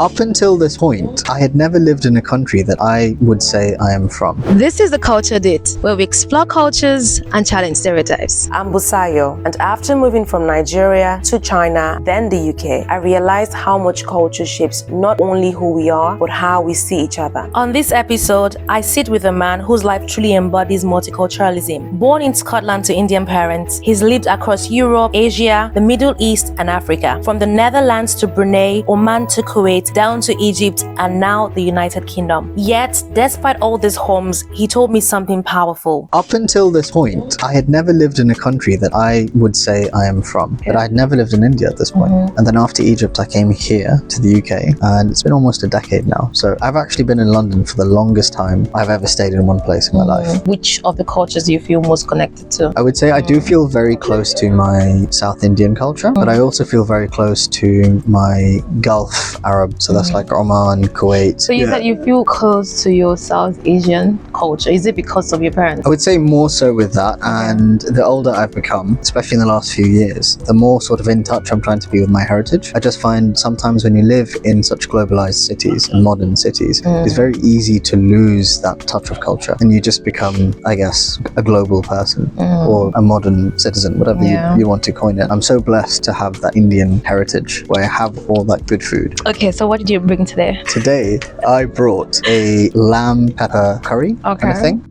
Up until this point, I had never lived in a country that I would say I am from. This is the Culture Date, where we explore cultures and challenge stereotypes. I'm Busayo, and after moving from Nigeria to China, then the UK, I realized how much culture shapes not only who we are, but how we see each other. On this episode, I sit with a man whose life truly embodies multiculturalism. Born in Scotland to Indian parents, he's lived across Europe, Asia, the Middle East, and Africa. From the Netherlands to Brunei, Oman to Kuwait, down to Egypt, and now the United Kingdom. Yet, despite all these homes, he told me something powerful. Up until this point, I had never lived in a country that I would say I am from. But I had never lived in India at this point. And then after Egypt, I came here to the UK, and it's been almost a decade now. So I've actually been in London for the longest time I've ever stayed in one place in my life. Which of the cultures do you feel most connected to? I would say I do feel very close to my South Indian culture, but I also feel very close to my Gulf Arab. So that's like Oman, Kuwait. So you said you feel close to your South Asian culture. Is it because of your parents? I would say more so with that, and the older I've become, especially in the last few years, the more sort of in touch I'm trying to be with my heritage. I just find sometimes when you live in such globalized cities and modern cities, it's very easy to lose that touch of culture, and you just become, I guess, a global person or a modern citizen, whatever you want to coin it. I'm so blessed to have that Indian heritage where I have all that good food. Okay, so what did you bring today? Today, I brought a lamb pepper curry kind of thing.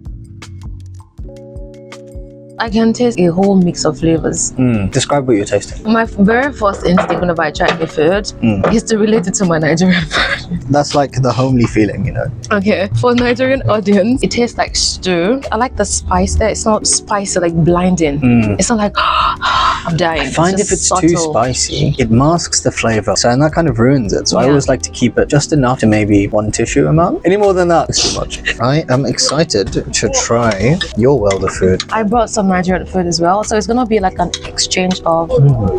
I can taste a whole mix of flavors. Describe what you're tasting. My very first instinct whenever I try any food is to relate it to my Nigerian food. That's like the homely feeling, you know. Okay, for Nigerian audience, it tastes like stew. I like the spice there. It's not spicy like blinding. It's not like I'm dying. I find if it's too spicy, it masks the flavor, so and that kind of ruins it. So I always like to keep it just enough to maybe one tissue amount. Any more than that is too much. I am excited to try your world of food. I brought some Nigerian food as well, so it's gonna be like an exchange of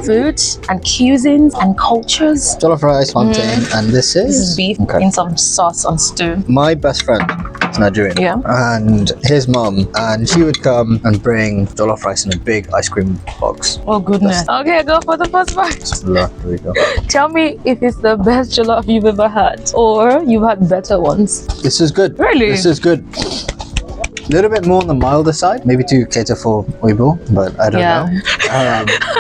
food and cuisines and cultures. Jollof rice, plantain, and this is beef in some sauce on stew. My best friend is Nigerian, and his mum, and she would come and bring jollof rice in a big ice cream box. Oh goodness. Okay, go for the first bite. Here we go. Tell me if it's the best jollof you've ever had, or you've had better ones. This is good. Really? This is good. A little bit more on the milder side, maybe to cater for Weibo, but I don't know.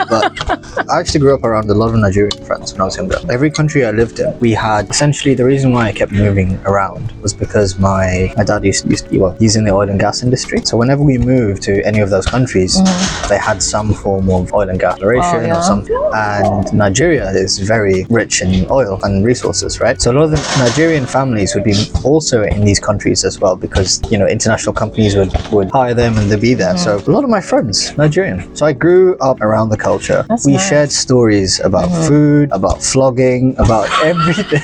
But I actually grew up around a lot of Nigerian friends when I was younger. Every country I lived in, we had essentially the reason why I kept moving around was because my dad used to be he's in the oil and gas industry. So whenever we moved to any of those countries, they had some form of oil and gas exploration or something. And Nigeria is very rich in oil and resources, right? So a lot of the Nigerian families would be also in these countries as well, because international companies would hire them and they'd be there. So a lot of my friends, Nigerian. So I grew up around the culture. We shared stories about food, about flogging, about everything.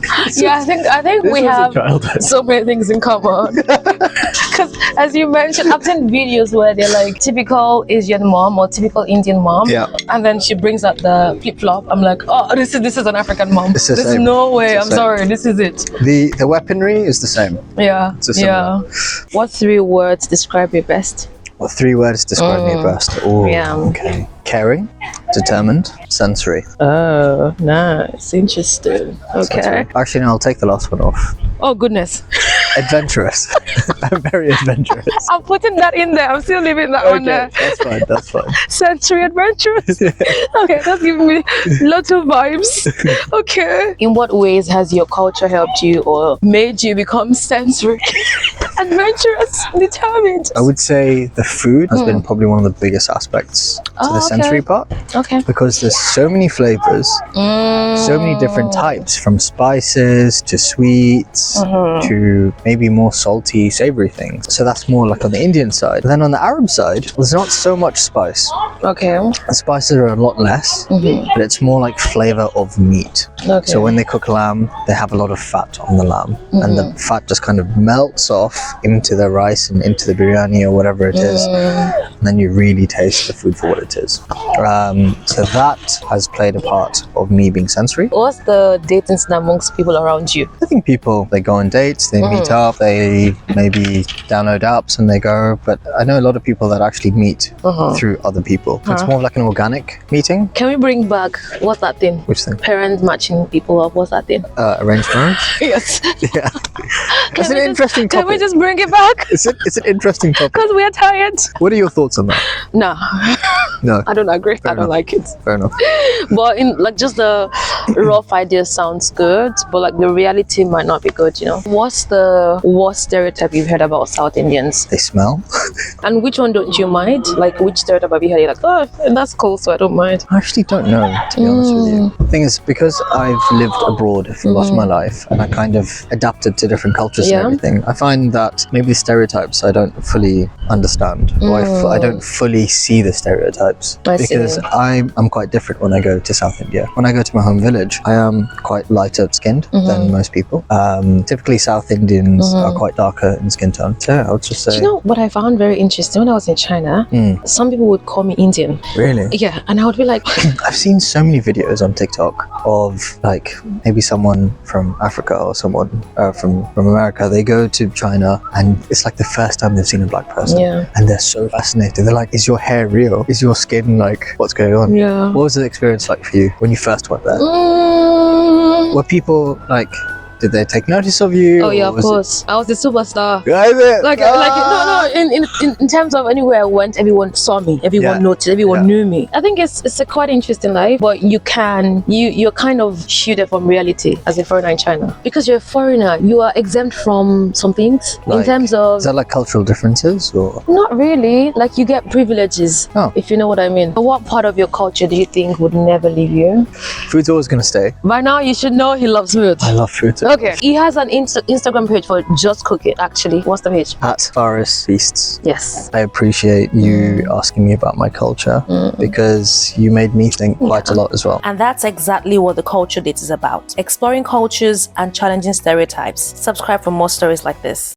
I think we have so many things in common. Because as you mentioned, I've seen videos where they're like typical Asian mom or typical Indian mom, and then she brings out the flip flop. I'm like, oh, this is an African mom. There's no way. I'm sorry. This is it. The weaponry is the same. What 3 words describe you best? What 3 words describe me best? Oh, okay. Caring, determined, sensory. Oh, nice. Interesting. Okay. Actually, no, I'll take the last one off. Oh, goodness. Adventurous. I'm very adventurous. I'm putting that in there. I'm still leaving that one there. That's fine. Sensory adventurous. Okay, that's giving me lots of vibes. Okay. In what ways has your culture helped you or made you become sensory, adventurous, determined? I would say the food has been probably one of the biggest aspects to the sensory part. Okay. Because there's so many flavors, so many different types, from spices to sweets to maybe more salty, savory things. So that's more like on the Indian side. But then on the Arab side, there's not so much spice. Okay. The spices are a lot less, but it's more like flavor of meat. Okay. So when they cook lamb, they have a lot of fat on the lamb, and the fat just kind of melts off into the rice and into the biryani or whatever it is, and then you really taste the food for what it is. So that has played a part of me being sensory. What's the dating scene amongst people around you? I think people, they go on dates, they meet up, they maybe download apps and they go, but I know a lot of people that actually meet through other people. It's more of like an organic meeting. Can we bring back, what's that thing? Which thing? Parents matching people up, what's that thing? Arranged marriage? Yes. Yeah. It's an interesting topic. Can we just bring it back? It's an interesting topic. Because we're tired. What are your thoughts on that? No. No. I don't agree. Fair I don't enough. like it. Fair enough. But in like just the rough idea sounds good, but like the reality might not be good, you know. What's the worst stereotype you've heard about South Indians? They smell. And which one don't you mind? Like which stereotype have you heard? You're like, oh, that's cool, so I don't mind. I actually don't know, to be honest with you. The thing is, because I've lived abroad for a lot of my life and I kind of adapted to different cultures and everything, I find that maybe the stereotypes I don't fully understand, or I don't fully see the stereotypes. Because I'm quite different when I go to South India. When I go to my home village, I am quite lighter skinned than most people. Typically South Indians are quite darker in skin tone. So I would just say... Do you know what I found very interesting? When I was in China, some people would call me Indian. Really? Yeah, and I would be like... I've seen so many videos on TikTok of like maybe someone from Africa or someone from America. They go to China and it's like the first time they've seen a black person. Yeah. And they're so fascinated. They're like, is your hair real? Is your skin like, what's going on? Yeah. What was the experience like for you when you first went there? Were people like, did they take notice of you? Oh yeah, of course. I was the superstar. Yeah, is it? Like no. In terms of anywhere I went, everyone saw me. Everyone noticed. Everyone knew me. I think it's a quite interesting life, but you're kind of shielded from reality as a foreigner in China because you're a foreigner. You are exempt from some things in terms of. Is that like cultural differences or? Not really. Like you get privileges, if you know what I mean. But what part of your culture do you think would never leave you? Food's always gonna stay. By now, you should know he loves food. I love food too. Okay, he has an Instagram page for just cooking. Actually, what's the page? At Faris Feasts. Yes. I appreciate you asking me about my culture because you made me think quite a lot as well. And that's exactly what the Culture Date is about. Exploring cultures and challenging stereotypes. Subscribe for more stories like this.